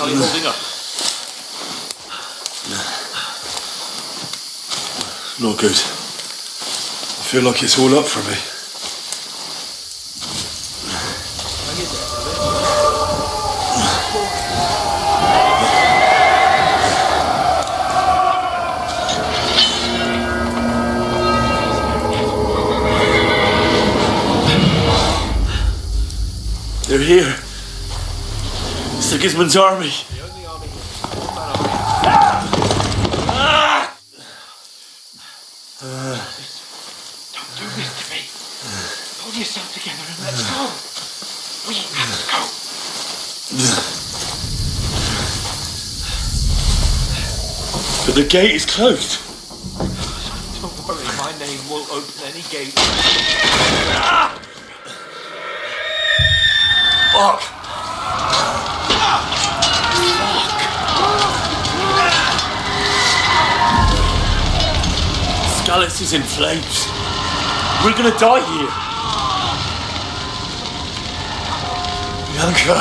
How are you holding up? Not good. I feel like it's all up for me. They're here. Sigismund's army. The only army here. Don't do this to me. Pull yourself together and let's go. We have to go. But the gate is closed. Don't worry, my name will open any gate. Fuck! Skalitz is in flames. We're gonna die here. Bianca.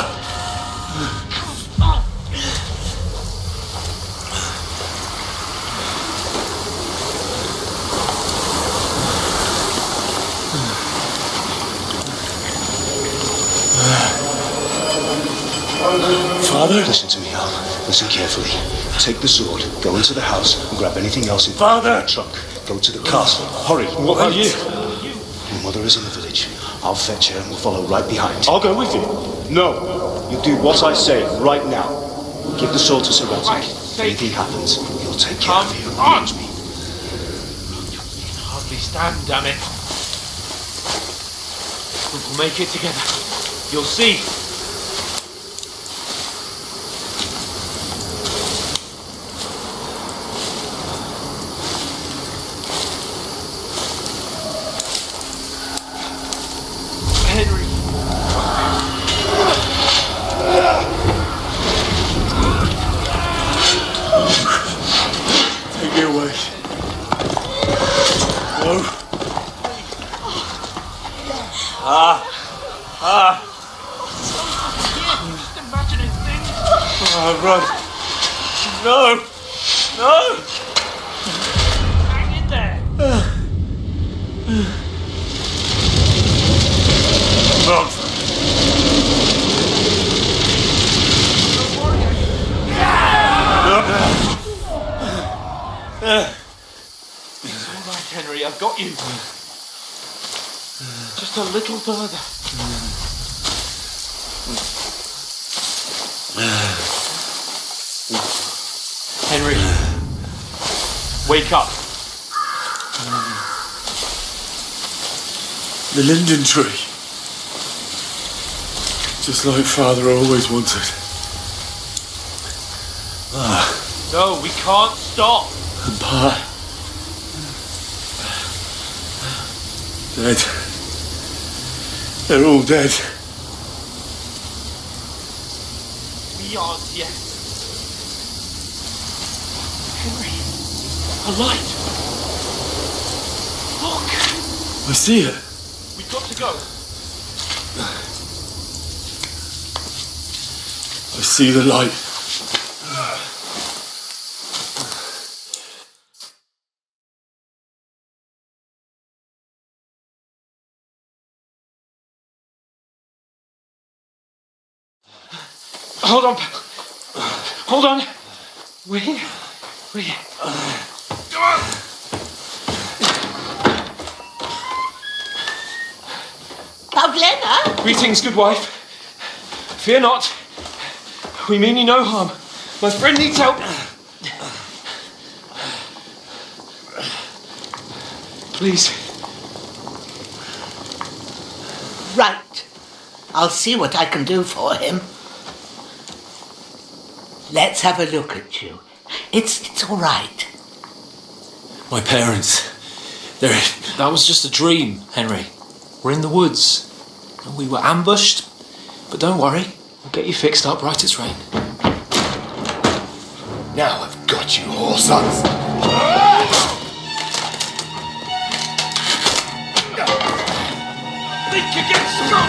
Father? Listen to me, Al. Listen carefully. Take the sword, go into the house, and grab anything else in Father! the trunk. Go to the castle. Hurry. What are you? Your mother is in the village. I'll fetch her and we'll follow right behind. I'll go with you. No. You do what I say right now. Give the sword to Sir Rantic. If anything happens, he'll take care of you. Arch me! You can hardly stand, damn it. We'll make it together. You'll see. Henry. Take me away. No. Just imagining things. Run. No. No. Hang in there. Run. It's all right, Henry. I've got you. Just a little further. Henry, wake up. The linden tree. Just like Father always wanted. No, we can't stop. And Pa. Dead. They're all dead. We aren't yet. Henry, a light. Look, I see it. we've got to go. I see the light. Hold on. Hold on. Wait. Come on. Pavlena? Greetings, good wife. Fear not. We mean you no harm. My friend needs help. Please. Right. I'll see what I can do for him. Let's have a look at you. It's all right. My parents. They're... That was just a dream, Henry. We're in the woods. And we were ambushed. But don't worry. We'll get you fixed up right as rain. Now I've got you, whoresons. Think you get strong.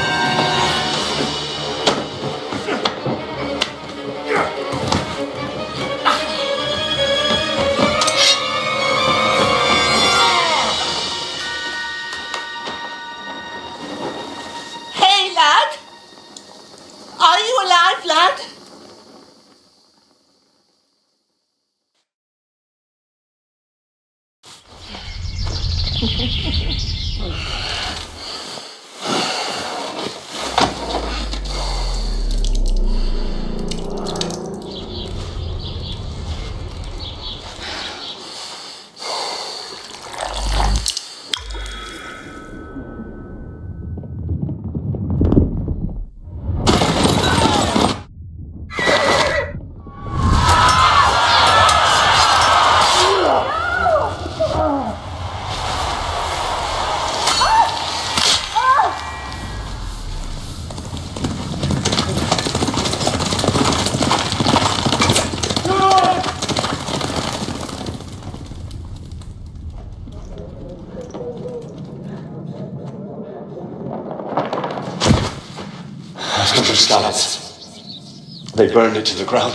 of scallops. They burned it to the ground.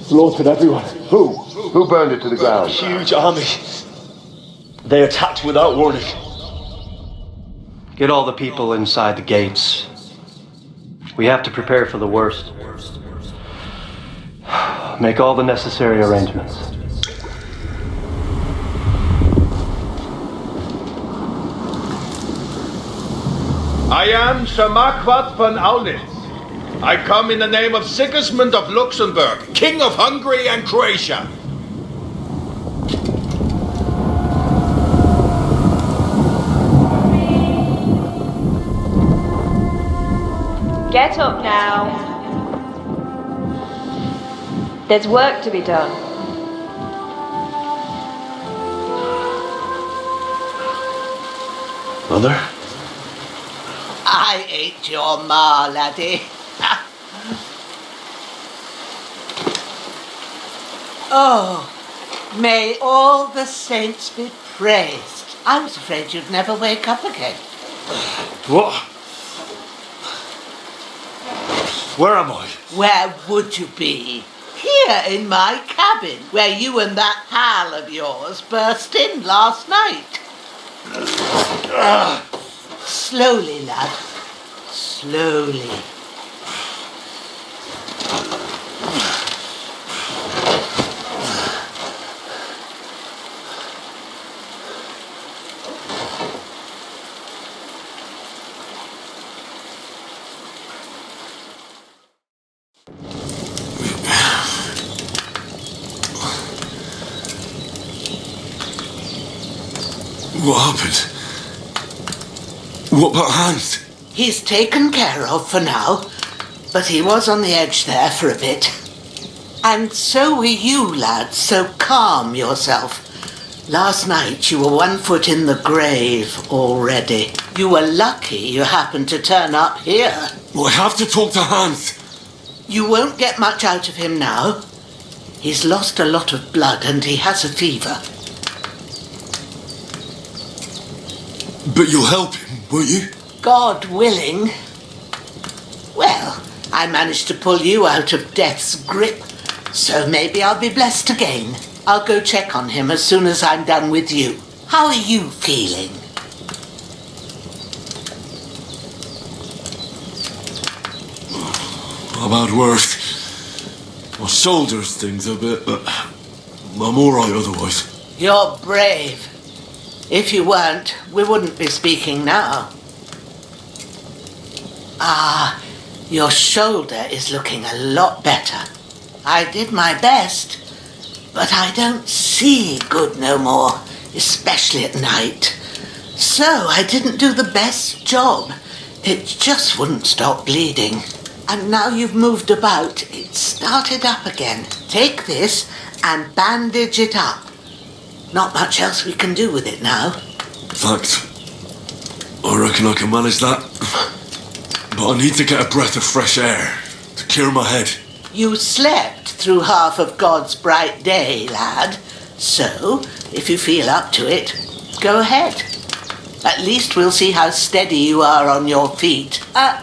Slaughtered everyone. Who? Who burned it to the ground? Huge army. They attacked without warning. Get all the people inside the gates. We have to prepare for the worst. Make all the necessary arrangements. I am Sir Marquardt von Aulitz. I come in the name of Sigismund of Luxembourg, King of Hungary and Croatia. Get up now. There's work to be done. Mother? I ain't your ma, laddie. Oh, may all the saints be praised. I was afraid you'd never wake up again. What? Where am I? Where would you be? Here in my cabin, where you and that pal of yours burst in last night. Slowly, lad. Slowly. What happened? What about Hans? He's taken care of for now, but he was on the edge there for a bit. And so were you, lad, so calm yourself. Last night you were 1 foot in the grave already. You were lucky you happened to turn up here. Well, I have to talk to Hans. You won't get much out of him now. He's lost a lot of blood and he has a fever. But you'll help him, won't you? God willing. Well, I managed to pull you out of death's grip, so maybe I'll be blessed again. I'll go check on him as soon as I'm done with you. How are you feeling? About worse. My shoulder stings a bit, but I'm alright otherwise. You're brave. If you weren't, we wouldn't be speaking now. Ah, your shoulder is looking a lot better. I did my best, but I don't see good no more, especially at night. So I didn't do the best job. It just wouldn't stop bleeding. And now you've moved about, it's started up again. Take this and bandage it up. Not much else we can do with it now. Thanks. I reckon I can manage that. But I need to get a breath of fresh air to clear my head. You slept through half of God's bright day, lad. So, if you feel up to it, go ahead. At least we'll see how steady you are on your feet.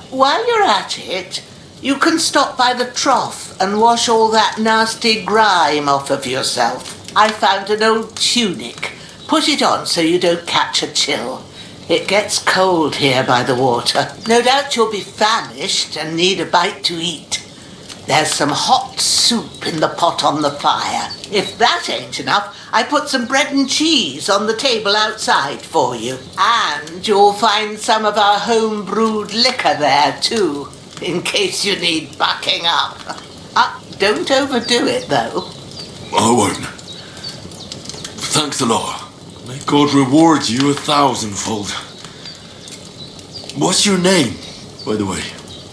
While you're at it, you can stop by the trough and wash all that nasty grime off of yourself. I found an old tunic. Put it on so you don't catch a chill. It gets cold here by the water. No doubt you'll be famished and need a bite to eat. There's some hot soup in the pot on the fire. If that ain't enough, I put some bread and cheese on the table outside for you. And you'll find some of our home-brewed liquor there too, in case you need bucking up. Don't overdo it, though. I won't. Thanks a lot. May God reward you 1,000-fold. What's your name, by the way?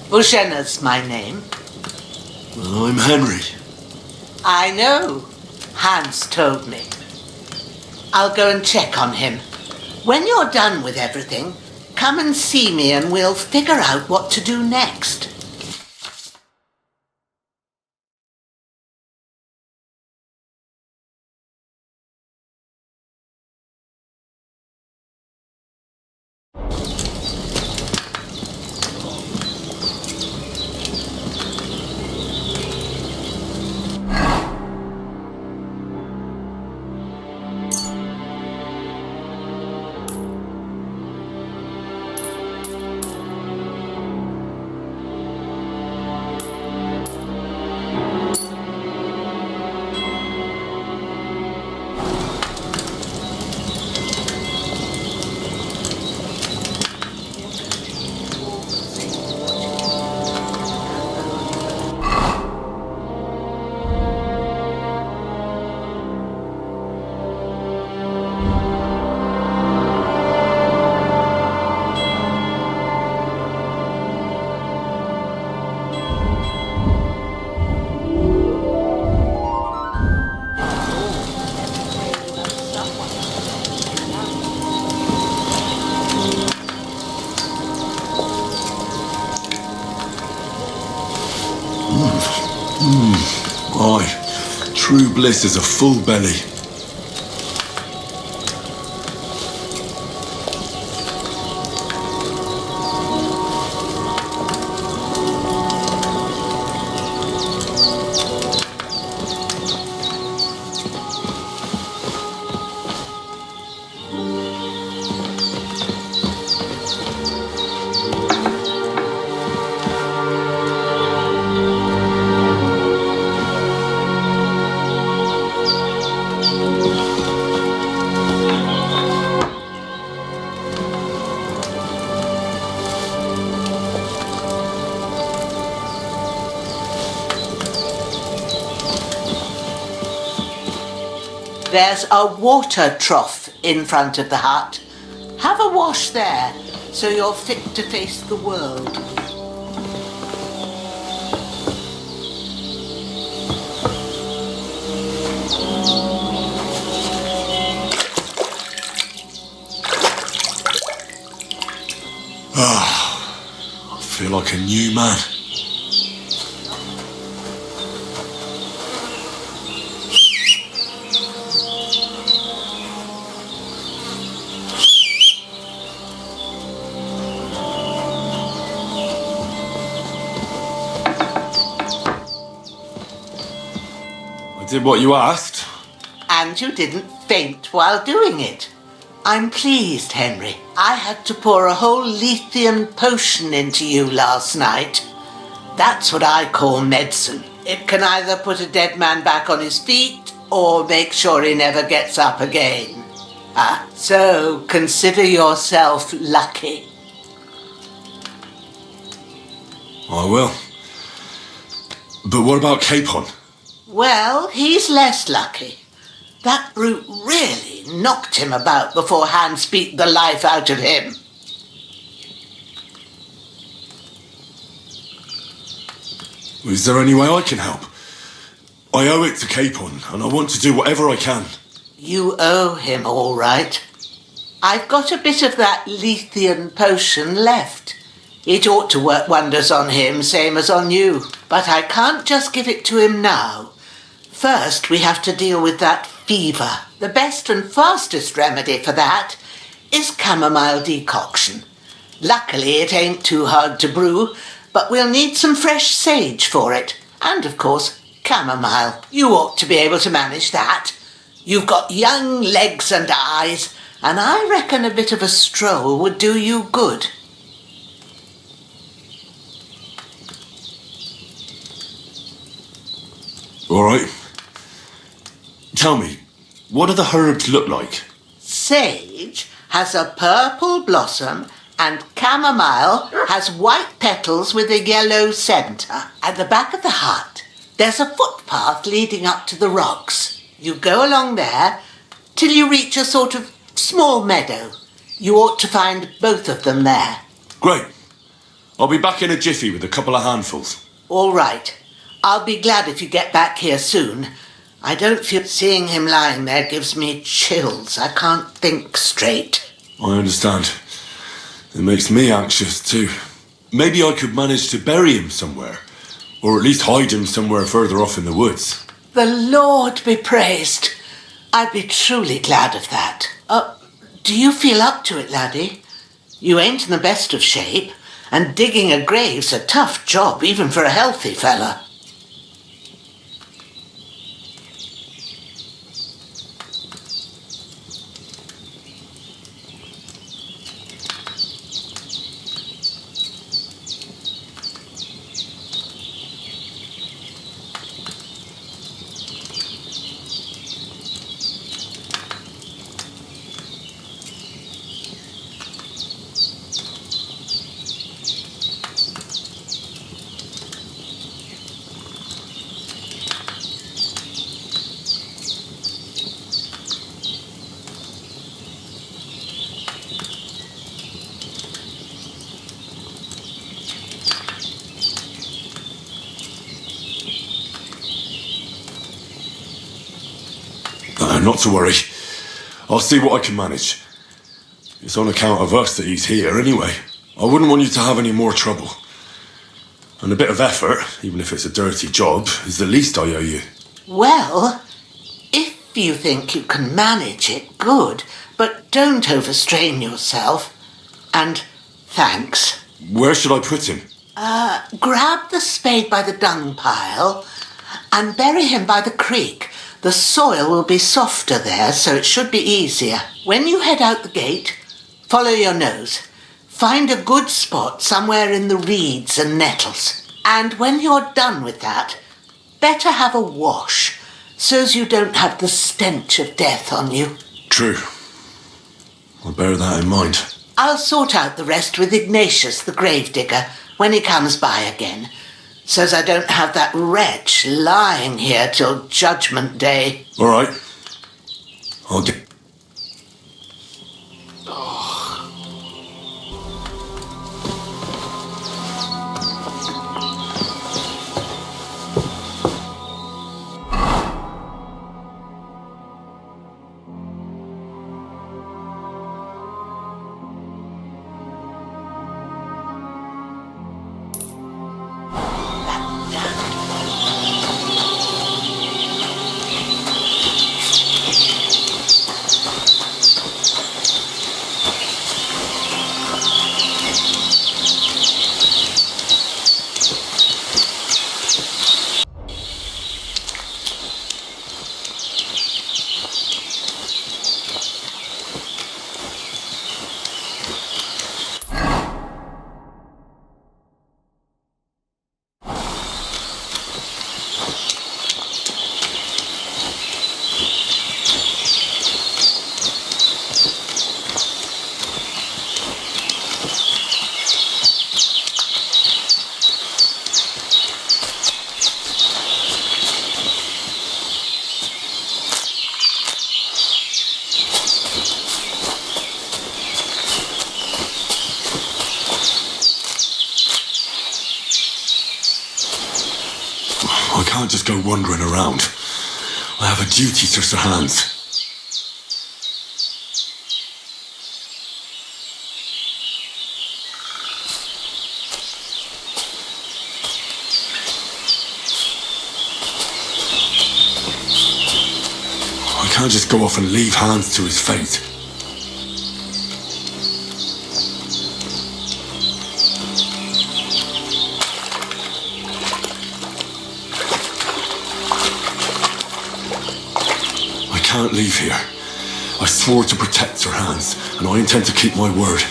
Bushenna's my name. Well, I'm Henry. I know. Hans told me. I'll go and check on him. When you're done with everything, come and see me and we'll figure out what to do next. Aye, true bliss is a full belly. There's a water trough in front of the hut. Have a wash there, so you're fit to face the world. I feel like a new man. I did what you asked. And you didn't faint while doing it. I'm pleased, Henry. I had to pour a whole Lethean potion into you last night. That's what I call medicine. It can either put a dead man back on his feet or make sure he never gets up again. So consider yourself lucky. I will. But what about Capon? Well, he's less lucky. That brute really knocked him about before Hans beat the life out of him. Is there any way I can help? I owe it to Capon, and I want to do whatever I can. You owe him, all right. I've got a bit of that Lethean potion left. It ought to work wonders on him, same as on you. But I can't just give it to him now. First, we have to deal with that fever. The best and fastest remedy for that is chamomile decoction. Luckily, it ain't too hard to brew, but we'll need some fresh sage for it. And, of course, chamomile. You ought to be able to manage that. You've got young legs and eyes, and I reckon a bit of a stroll would do you good. All right. Tell me, what do the herbs look like? Sage has a purple blossom and chamomile has white petals with a yellow centre. At the back of the hut, there's a footpath leading up to the rocks. You go along there till you reach a sort of small meadow. You ought to find both of them there. Great. I'll be back in a jiffy with a couple of handfuls. All right. I'll be glad if you get back here soon. I don't feel seeing him lying there gives me chills. I can't think straight. I understand. It makes me anxious too. Maybe I could manage to bury him somewhere, or at least hide him somewhere further off in the woods. The Lord be praised. I'd be truly glad of that. Do you feel up to it, laddie? You ain't in the best of shape, and digging a grave's a tough job, even for a healthy fella. Not to worry. I'll see what I can manage. It's on account of us that he's here anyway. I wouldn't want you to have any more trouble. And a bit of effort, even if it's a dirty job, is the least I owe you. Well, if you think you can manage it, good. But don't overstrain yourself. And thanks. Where should I put him? Grab the spade by the dung pile and bury him by the creek. The soil will be softer there, so it should be easier. When you head out the gate, follow your nose. Find a good spot somewhere in the reeds and nettles. And when you're done with that, better have a wash, so's you don't have the stench of death on you. True. I'll bear that in mind. I'll sort out the rest with Ignatius, the gravedigger, when he comes by again, so's I don't have that wretch lying here till Judgment Day. All right. I'll get... I can't just go wandering around. I have a duty to Sir Hans. I can't just go off and leave Hans to his fate. I can't leave here. I swore to protect Sir Hans, and I intend to keep my word.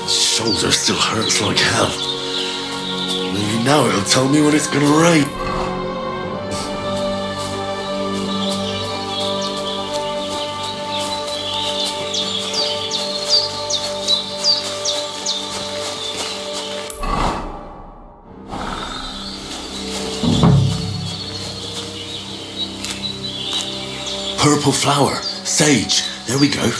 Shoulder still hurts like hell. Maybe now it'll tell me when it's gonna rain. Purple flower, sage, there we go.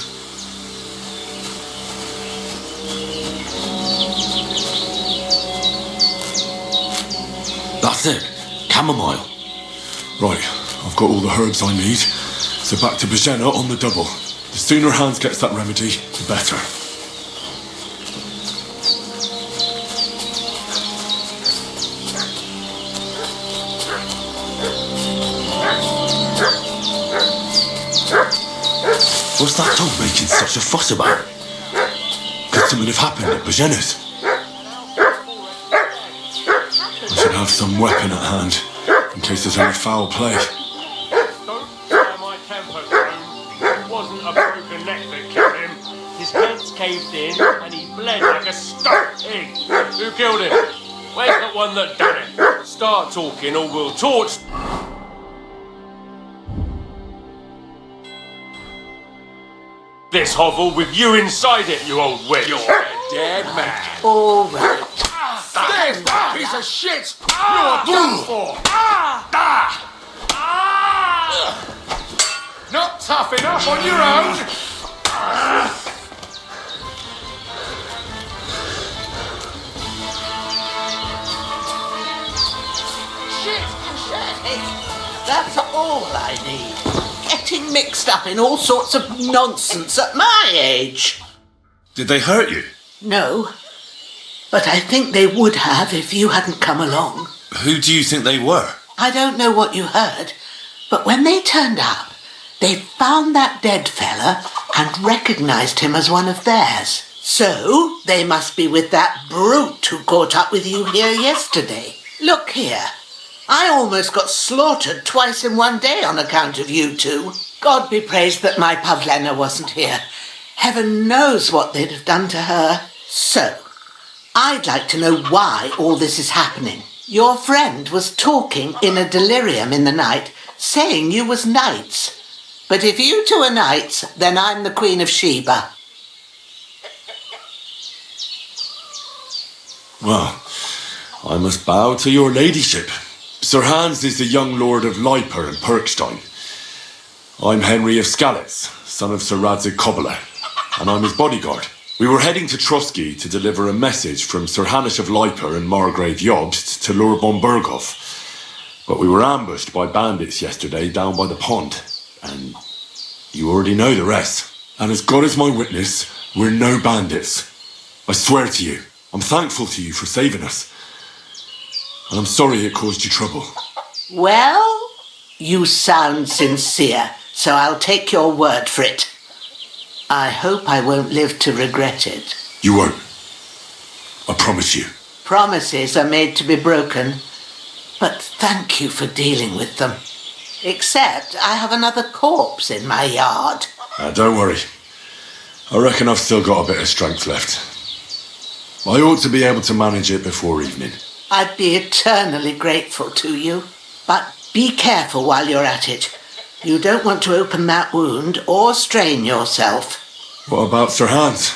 That's it. Chamomile. Right, I've got all the herbs I need. So back to Bajena on the double. The sooner Hans gets that remedy, the better. What's that dog making such a fuss about? Could something have happened at Bajena's? I should have some weapon at hand, in case there's any foul play. Don't try my temper, Groom. It wasn't a broken neck that killed him. His head's caved in and he bled like a stuck pig. Who killed him? Where's the one that done it? Start talking or we'll torch. This hovel with you inside it, you old witch. You're a dead man. All right. Damn, that piece of shit! You're done for! Not tough enough on your own! That's all I need. Getting mixed up in all sorts of nonsense at my age. Did they hurt you? No, but I think they would have if you hadn't come along. Who do you think they were? I don't know what you heard, but when they turned up, they found that dead fella and recognised him as one of theirs. So, they must be with that brute who caught up with you here yesterday. Look here. I almost got slaughtered twice in one day on account of you two. God be praised that my Pavlena wasn't here. Heaven knows what they'd have done to her. So, I'd like to know why all this is happening. Your friend was talking in a delirium in the night, saying you was knights. But if you two are knights, then I'm the Queen of Sheba. Well, I must bow to your ladyship. Sir Hans is the young lord of Leiper and Perkstein. I'm Henry of Skalitz, son of Sir Radzig Kobyla, and I'm his bodyguard. We were heading to Trusky to deliver a message from Sir Hanish of Leiper and Margrave Jobst to Lord von Berghoff. But we were ambushed by bandits yesterday down by the pond, and you already know the rest. And as God is my witness, we're no bandits. I swear to you, I'm thankful to you for saving us. And I'm sorry it caused you trouble. Well, you sound sincere, so I'll take your word for it. I hope I won't live to regret it. You won't. I promise you. Promises are made to be broken, but thank you for dealing with them. Except I have another corpse in my yard. Don't worry. I reckon I've still got a bit of strength left. I ought to be able to manage it before evening. I'd be eternally grateful to you. But be careful while you're at it. You don't want to open that wound or strain yourself. What about Sir Hans?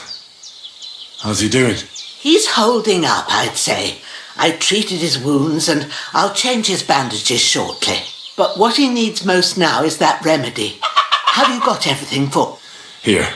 How's he doing? He's holding up, I'd say. I treated his wounds and I'll change his bandages shortly. But what he needs most now is that remedy. Have you got everything for? Here.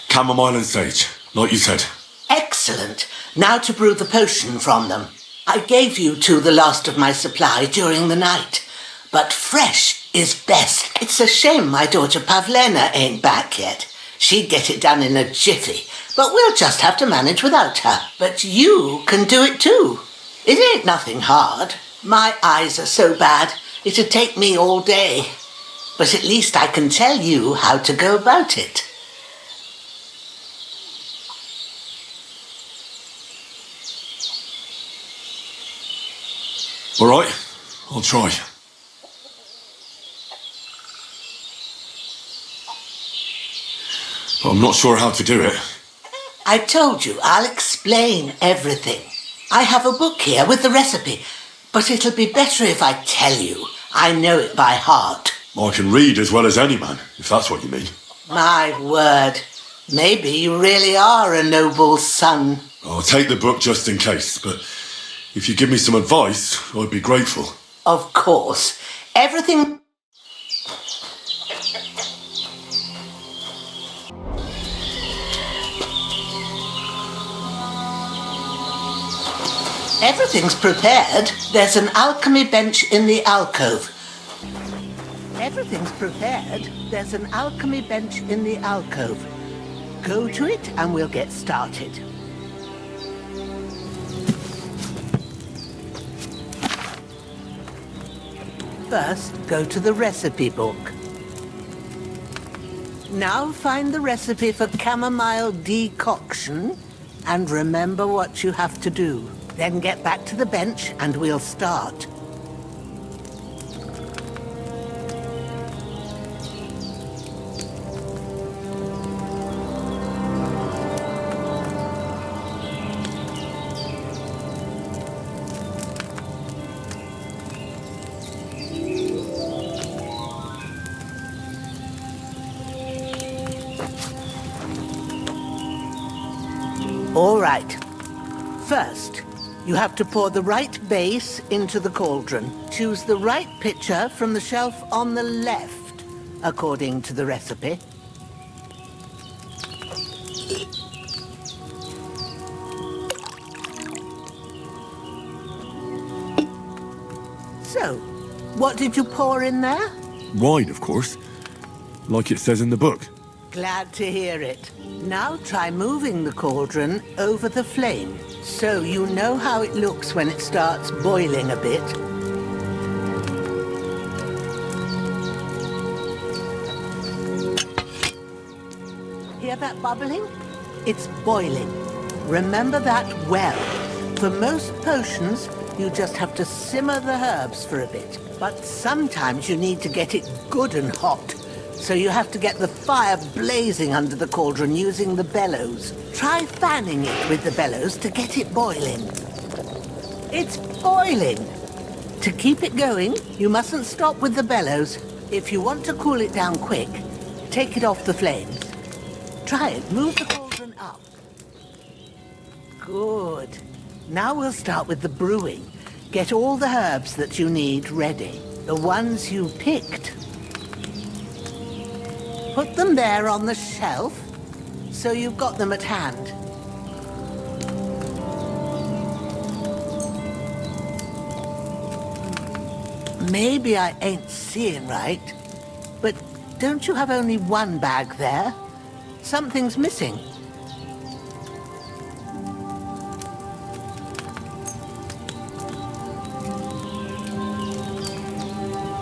Chamomile and sage, like you said. Excellent. Now to brew the potion from them. I gave you two the last of my supply during the night. But fresh is best. It's a shame my daughter Pavlena ain't back yet. She'd get it done in a jiffy. But we'll just have to manage without her. But you can do it too. It ain't nothing hard. My eyes are so bad, it'd take me all day. But at least I can tell you how to go about it. All right, I'll try. But I'm not sure how to do it. I told you, I'll explain everything. I have a book here with the recipe, but it'll be better if I tell you. I know it by heart. I can read as well as any man, if that's what you mean. My word. Maybe you really are a noble son. I'll take the book just in case, but if you give me some advice, I'd be grateful. Of course. Everything... Everything's prepared. There's an alchemy bench in the alcove. Everything's prepared. There's an alchemy bench in the alcove. Go to it and we'll get started. First, go to the recipe book. Now find the recipe for chamomile decoction and remember what you have to do. Then get back to the bench and we'll start. All right. First, you have to pour the right base into the cauldron. Choose the right pitcher from the shelf on the left, according to the recipe. So, what did you pour in there? Wine, of course. Like it says in the book. Glad to hear it. Now try moving the cauldron over the flame, so you know how it looks when it starts boiling a bit. Hear that bubbling? It's boiling. Remember that well. For most potions, you just have to simmer the herbs for a bit. But sometimes you need to get it good and hot. So you have to get the fire blazing under the cauldron using the bellows. Try fanning it with the bellows to get it boiling. It's boiling! To keep it going, you mustn't stop with the bellows. If you want to cool it down quick, take it off the flames. Try it. Move the cauldron up. Good. Now we'll start with the brewing. Get all the herbs that you need ready. The ones you picked. Put them there on the shelf, so you've got them at hand. Maybe I ain't seeing right, but don't you have only one bag there? Something's missing.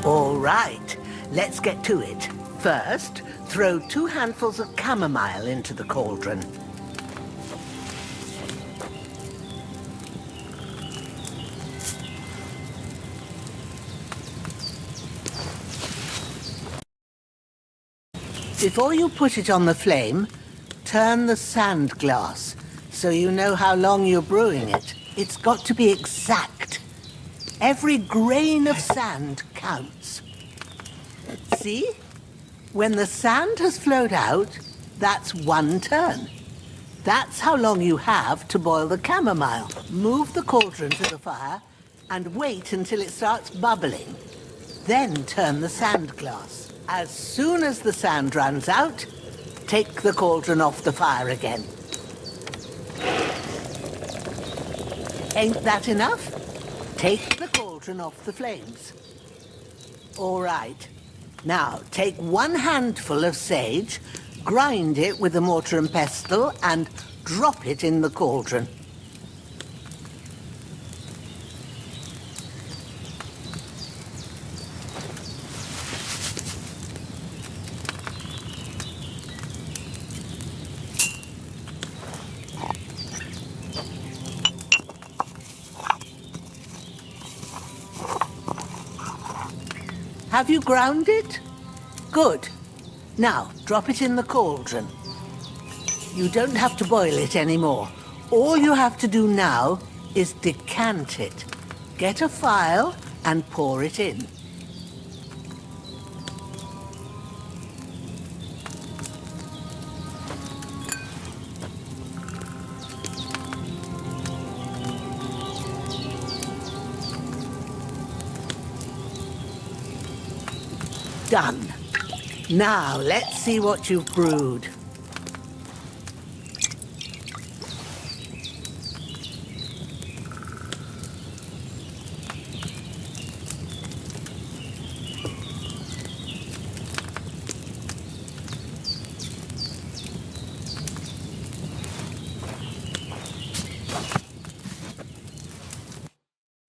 All right, let's get to it. First, throw 2 handfuls of chamomile into the cauldron. Before you put it on the flame, turn the sand glass so you know how long you're brewing it. It's got to be exact. Every grain of sand counts. See? When the sand has flowed out, that's 1 turn. That's how long you have to boil the chamomile. Move the cauldron to the fire and wait until it starts bubbling. Then turn the sand glass. As soon as the sand runs out, take the cauldron off the fire again. Ain't that enough? Take the cauldron off the flames. All right. Now, take 1 handful of sage, grind it with a mortar and pestle, and drop it in the cauldron. Have you ground it? Good. Now, drop it in the cauldron. You don't have to boil it anymore. All you have to do now is decant it. Get a phial and pour it in. Done. Now, let's see what you've brewed.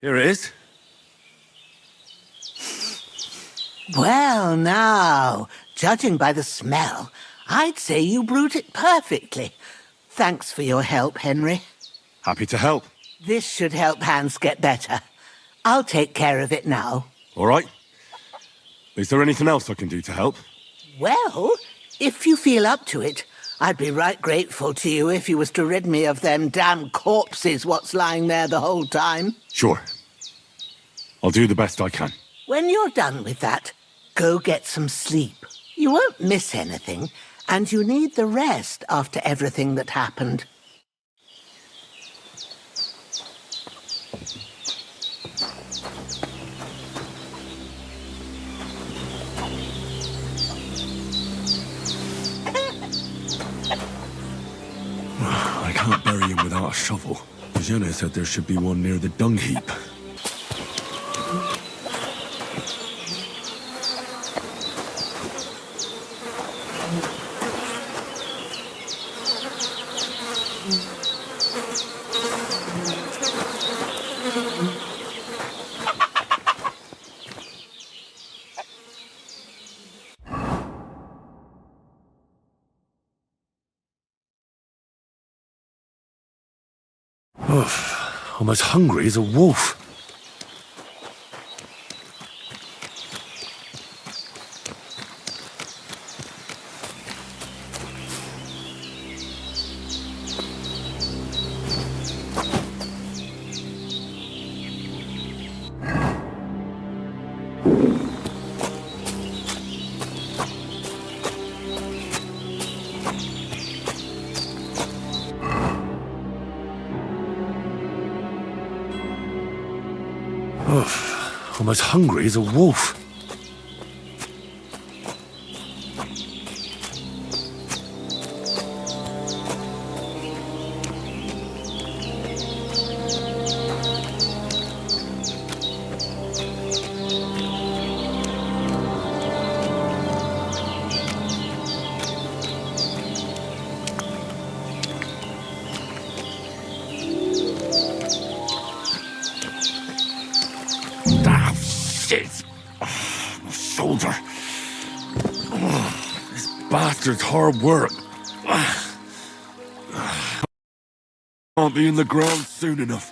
Here it is. Well, now, judging by the smell, I'd say you brewed it perfectly. Thanks for your help, Henry. Happy to help. This should help Hans get better. I'll take care of it now. All right. Is there anything else I can do to help? Well, if you feel up to it, I'd be right grateful to you if you was to rid me of them damn corpses what's lying there the whole time. Sure. I'll do the best I can. When you're done with that, go get some sleep. You won't miss anything, and you need the rest after everything that happened. I can't bury him without a shovel. Jenna said there should be one near the dung heap. I'm as hungry as a wolf. I'm as hungry as a wolf. Shoulder. This bastard's hard work. I'll be in the ground soon enough.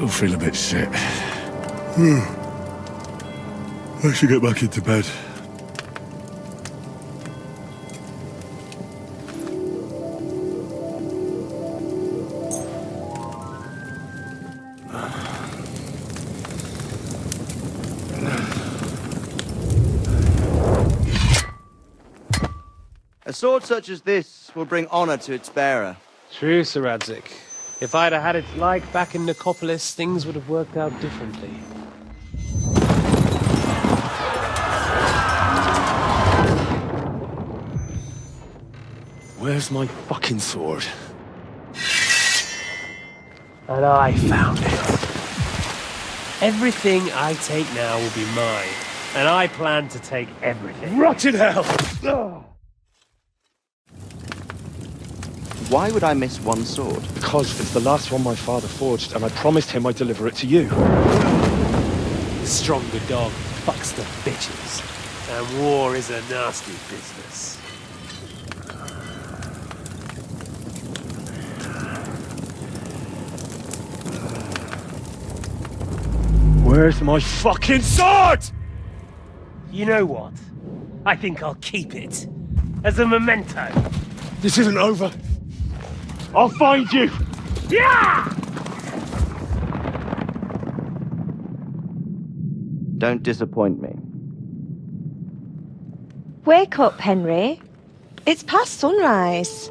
still feel a bit shit. I should get back into bed. A sword such as this will bring honor to its bearer. True, Sir Radzik. If I'd have had its like back in Nicopolis, things would have worked out differently. Where's my fucking sword? And I found it. Everything I take now will be mine, and I plan to take everything. Rotten hell! Why would I miss one sword? Because it's the last one my father forged, and I promised him I'd deliver it to you. The stronger dog fucks the bitches, and war is a nasty business. Where's my fucking sword? You know what? I think I'll keep it. As a memento. This isn't over. I'll find you! Yeah! Don't disappoint me. Wake up, Henry. It's past sunrise.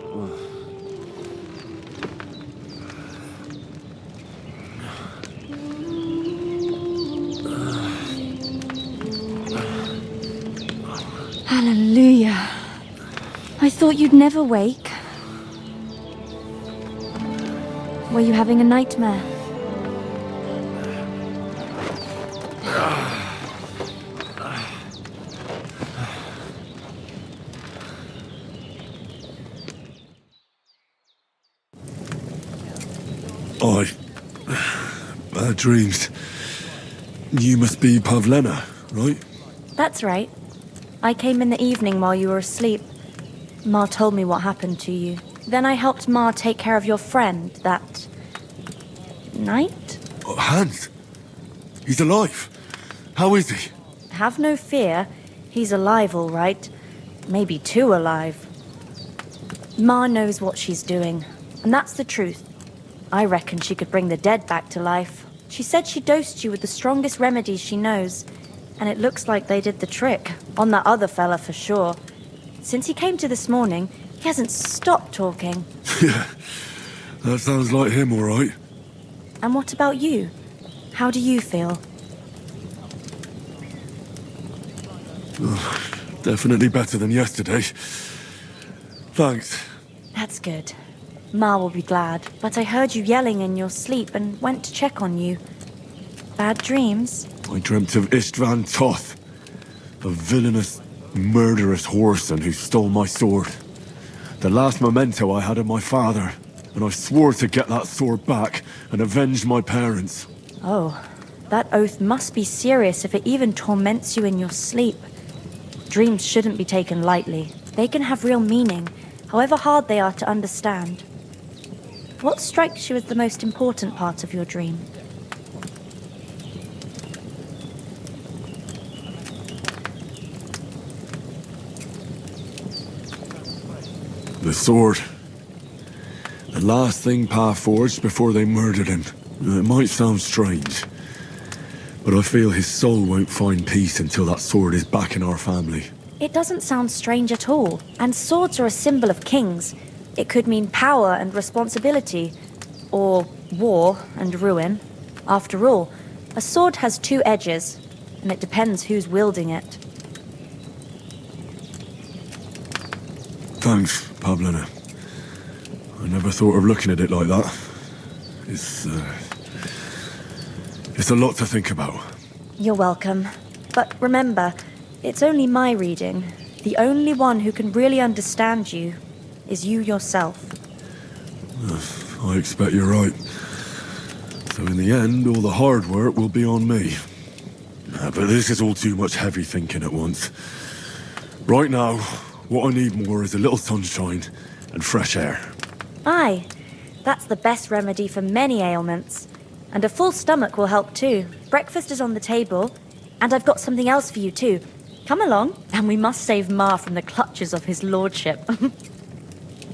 Hallelujah. I thought you'd never wake. Were you having a nightmare? Bad dreams. You must be Pavlena, right? That's right. I came in the evening while you were asleep. Ma told me what happened to you. Then I helped Ma take care of your friend that night? Oh, Hans. He's alive. How is he? Have no fear. He's alive, all right. Maybe too alive. Ma knows what she's doing, and that's the truth. I reckon she could bring the dead back to life. She said she dosed you with the strongest remedies she knows, and it looks like they did the trick. On that other fella for sure. Since he came to this morning, he hasn't stopped talking. Yeah, that sounds like him, all right. And what about you? How do you feel? Oh, definitely better than yesterday. Thanks. That's good. Ma will be glad, but I heard you yelling in your sleep and went to check on you. Bad dreams? I dreamt of Istvan Toth, a villainous, murderous whoreson who stole my sword. The last memento I had of my father, and I swore to get that sword back and avenge my parents. Oh, that oath must be serious if it even torments you in your sleep. Dreams shouldn't be taken lightly. They can have real meaning, however hard they are to understand. What strikes you as the most important part of your dream? The sword. The last thing Pa forged before they murdered him. It might sound strange, but I feel his soul won't find peace until that sword is back in our family. It doesn't sound strange at all, and swords are a symbol of kings. It could mean power and responsibility, or war and ruin. After all, a sword has two edges, and it depends who's wielding it. Thanks, Pavlena. I never thought of looking at it like that. It's a lot to think about. You're welcome. But remember, it's only my reading. The only one who can really understand you is you yourself. I expect you're right. So in the end, all the hard work will be on me. But this is all too much heavy thinking at once. Right now, what I need more is a little sunshine and fresh air. Aye, that's the best remedy for many ailments. And a full stomach will help too. Breakfast is on the table, and I've got something else for you too. Come along, and we must save Ma from the clutches of his lordship.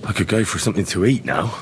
I could go for something to eat now.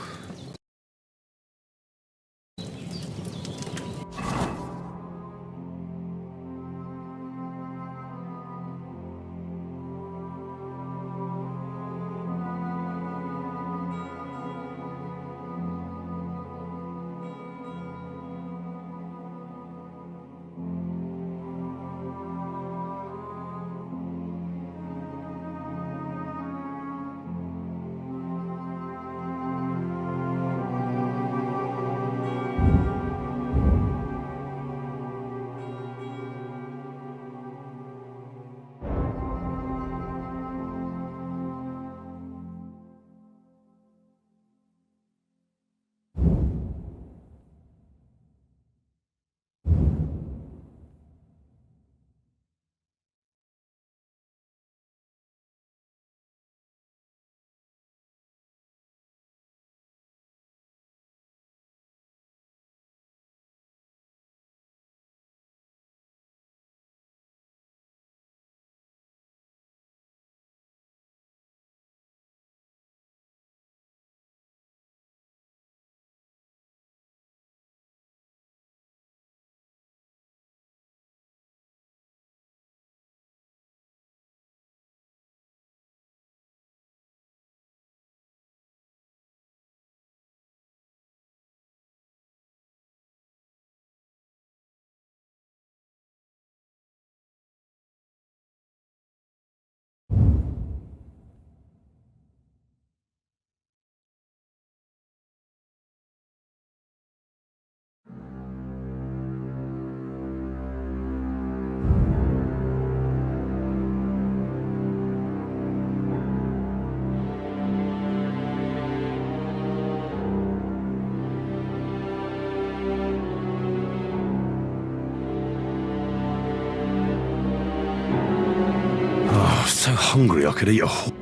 Oh, I'm so hungry I could eat a whole...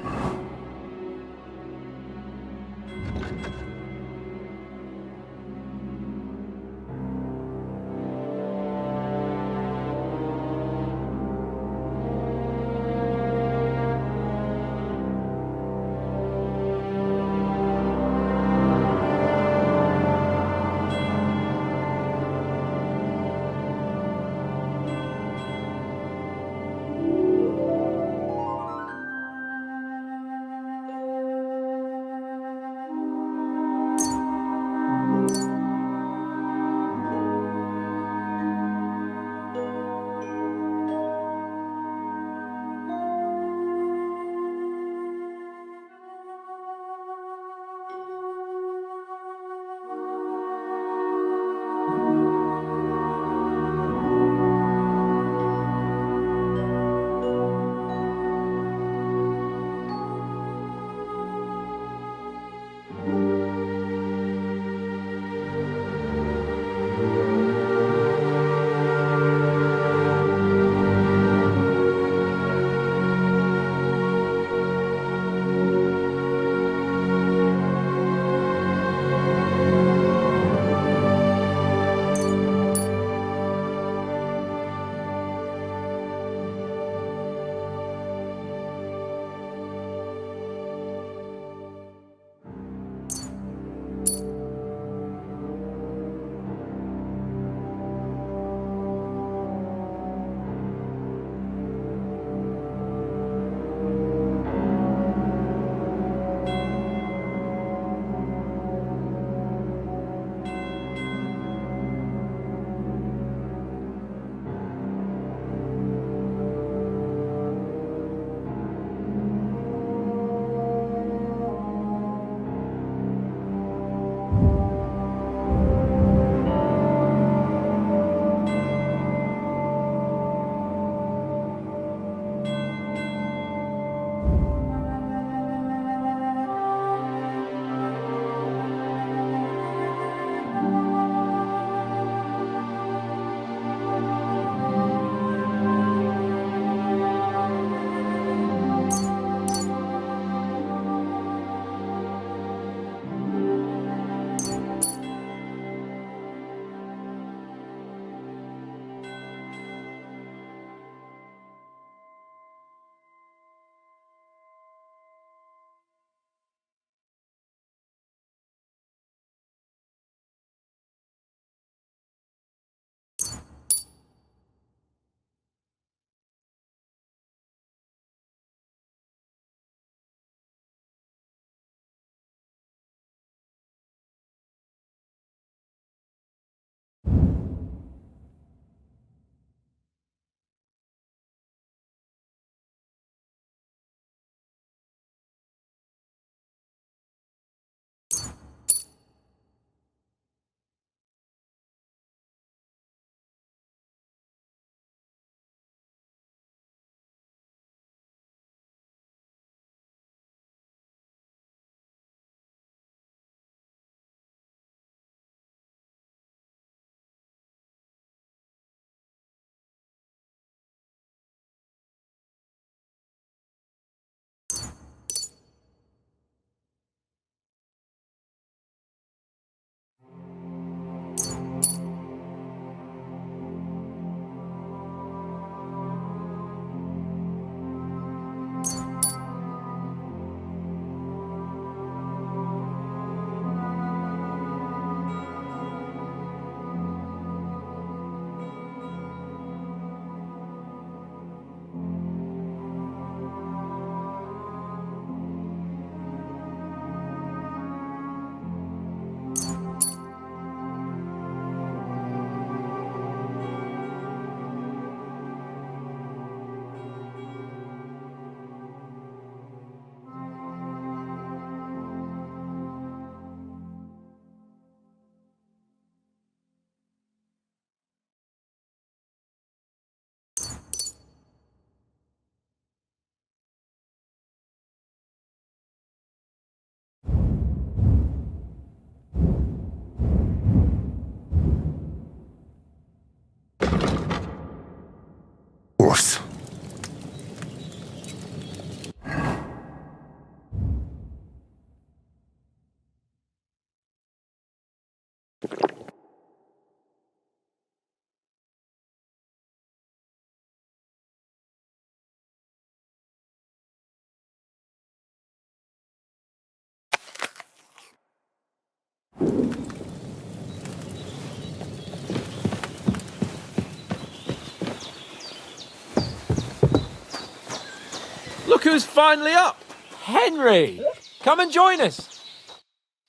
who's finally up. Henry, come and join us.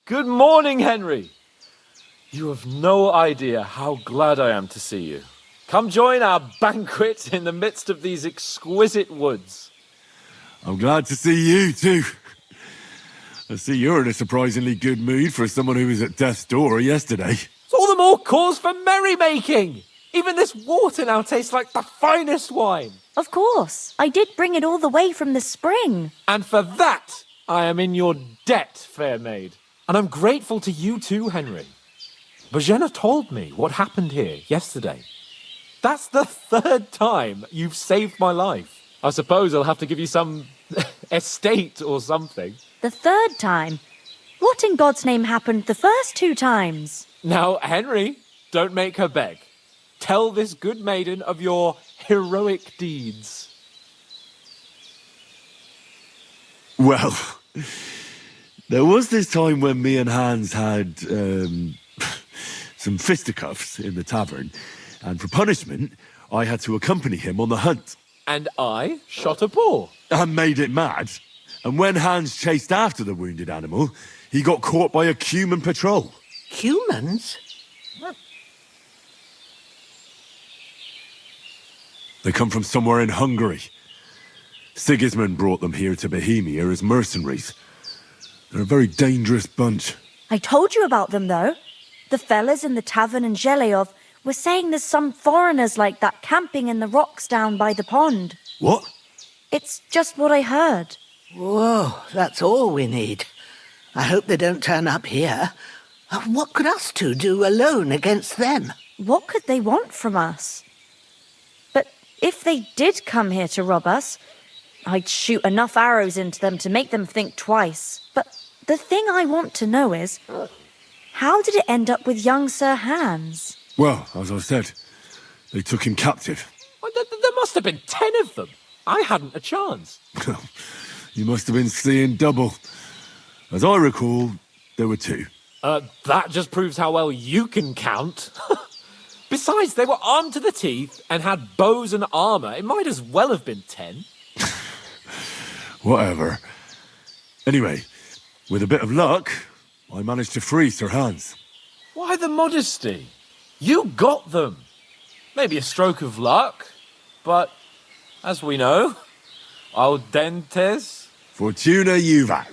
Good morning, Henry. You have no idea how glad I am to see you. Come join our banquet in the midst of these exquisite woods. I'm glad to see you too. I see you're in a surprisingly good mood for someone who was at death's door yesterday. It's all the more cause for merrymaking. Even this water now tastes like the finest wine. Of course. I did bring it all the way from the spring. And for that, I am in your debt, fair maid. And I'm grateful to you too, Henry. Bojena told me what happened here yesterday. That's the 3rd time you've saved my life. I suppose I'll have to give you some estate or something. The 3rd time? What in God's name happened the first 2 times? Now, Henry, don't make her beg. Tell this good maiden of your heroic deeds. Well, there was this time when me and Hans had some fisticuffs in the tavern, and for punishment, I had to accompany him on the hunt. And I shot a boar. And made it mad. And when Hans chased after the wounded animal, he got caught by a human patrol. Humans? They come from somewhere in Hungary. Sigismund brought them here to Bohemia as mercenaries. They're a very dangerous bunch. I told you about them, though. The fellas in the tavern in Zheleyov were saying there's some foreigners like that camping in the rocks down by the pond. What? It's just what I heard. Whoa, that's all we need. I hope they don't turn up here. What could us two do alone against them? What could they want from us? But if they did come here to rob us, I'd shoot enough arrows into them to make them think twice. But the thing I want to know is, how did it end up with young Sir Hans? Well, as I said, they took him captive. Well, there must have been 10 of them. I hadn't a chance. You must have been seeing double. As I recall, there were 2. That just proves how well you can count. Besides, they were armed to the teeth and had bows and armour. It might as well have been 10. Whatever. Anyway, with a bit of luck, I managed to free Sir Hans. Why the modesty? You got them. Maybe a stroke of luck, but as we know, audentes. Fortuna juvat.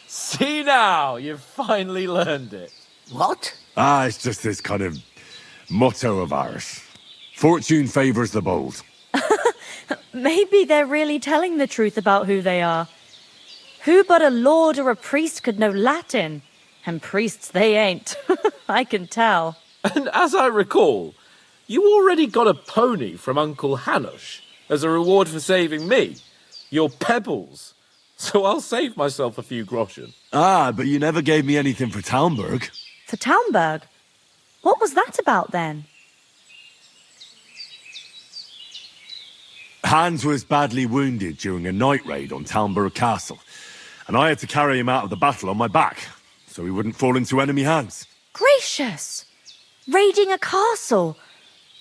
See now, you've finally learned it. What? It's just this kind of motto of ours. Fortune favours the bold. Maybe they're really telling the truth about who they are. Who but a lord or a priest could know Latin? And priests they ain't. I can tell. And as I recall, you already got a pony from Uncle Hanush as a reward for saving me. Your pebbles. So I'll save myself a few groschen. But you never gave me anything for Talmberg. For Talmberg? What was that about then? Hans was badly wounded during a night raid on Talmberg Castle, and I had to carry him out of the battle on my back, so he wouldn't fall into enemy hands. Gracious! Raiding a castle?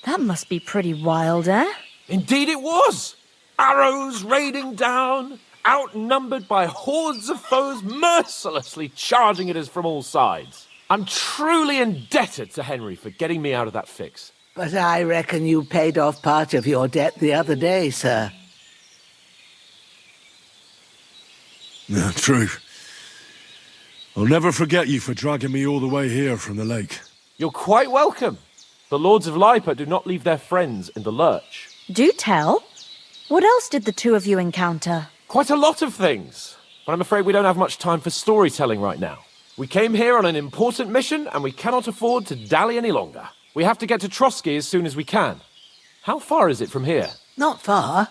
That must be pretty wild, eh? Indeed it was! Arrows raining down, outnumbered by hordes of foes mercilessly charging at us from all sides. I'm truly indebted to Henry for getting me out of that fix. But I reckon you paid off part of your debt the other day, sir. Yeah, true. I'll never forget you for dragging me all the way here from the lake. You're quite welcome. The Lords of Lipa do not leave their friends in the lurch. Do tell. What else did the 2 of you encounter? Quite a lot of things. But I'm afraid we don't have much time for storytelling right now. We came here on an important mission, and we cannot afford to dally any longer. We have to get to Trotsky as soon as we can. How far is it from here? Not far.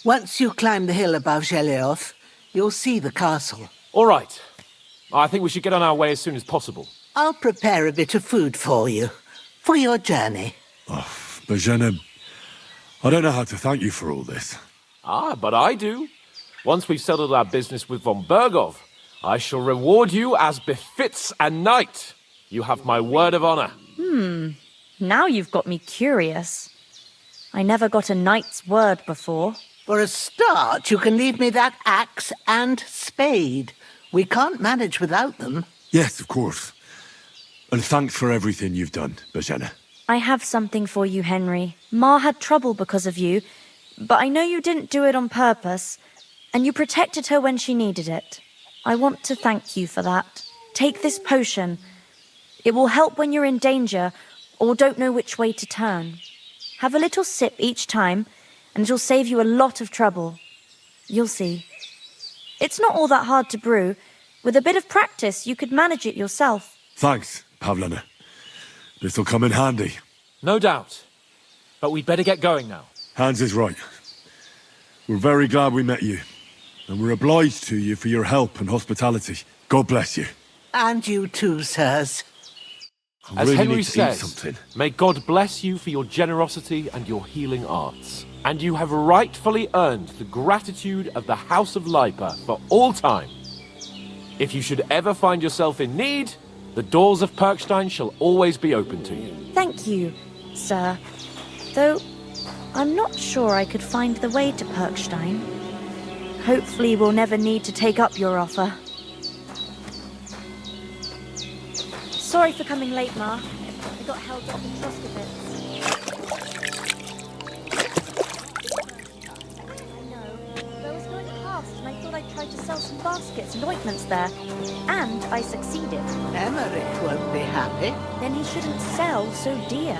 Once you climb the hill above Zheleyov, you'll see the castle. All right. I think we should get on our way as soon as possible. I'll prepare a bit of food for you, for your journey. Bojena, I don't know how to thank you for all this. But I do. Once we've settled our business with von Bergov, I shall reward you as befits a knight. You have my word of honor. Now you've got me curious. I never got a knight's word before. For a start, you can leave me that axe and spade. We can't manage without them. Yes, of course. And thanks for everything you've done, Bajena. I have something for you, Henry. Ma had trouble because of you, but I know you didn't do it on purpose, and you protected her when she needed it. I want to thank you for that. Take this potion. It will help when you're in danger or don't know which way to turn. Have a little sip each time, and it'll save you a lot of trouble. You'll see. It's not all that hard to brew. With a bit of practice, you could manage it yourself. Thanks, Pavlana. This'll come in handy. No doubt. But we'd better get going now. Hans is right. We're very glad we met you. And we're obliged to you for your help and hospitality. God bless you. And you too, sirs. I As really Henry need to eat says, something. may God bless you for your generosity and your healing arts. And you have rightfully earned the gratitude of the House of Lipa for all time. If you should ever find yourself in need, the doors of Perkstein shall always be open to you. Thank you, sir. Though, I'm not sure I could find the way to Perkstein. Hopefully we'll never need to take up your offer. Sorry for coming late, Ma. I got held up in trust a bit. I know. I was going past and I thought I'd try to sell some baskets and ointments there. And I succeeded. Emmerich won't be happy. Then he shouldn't sell so dear.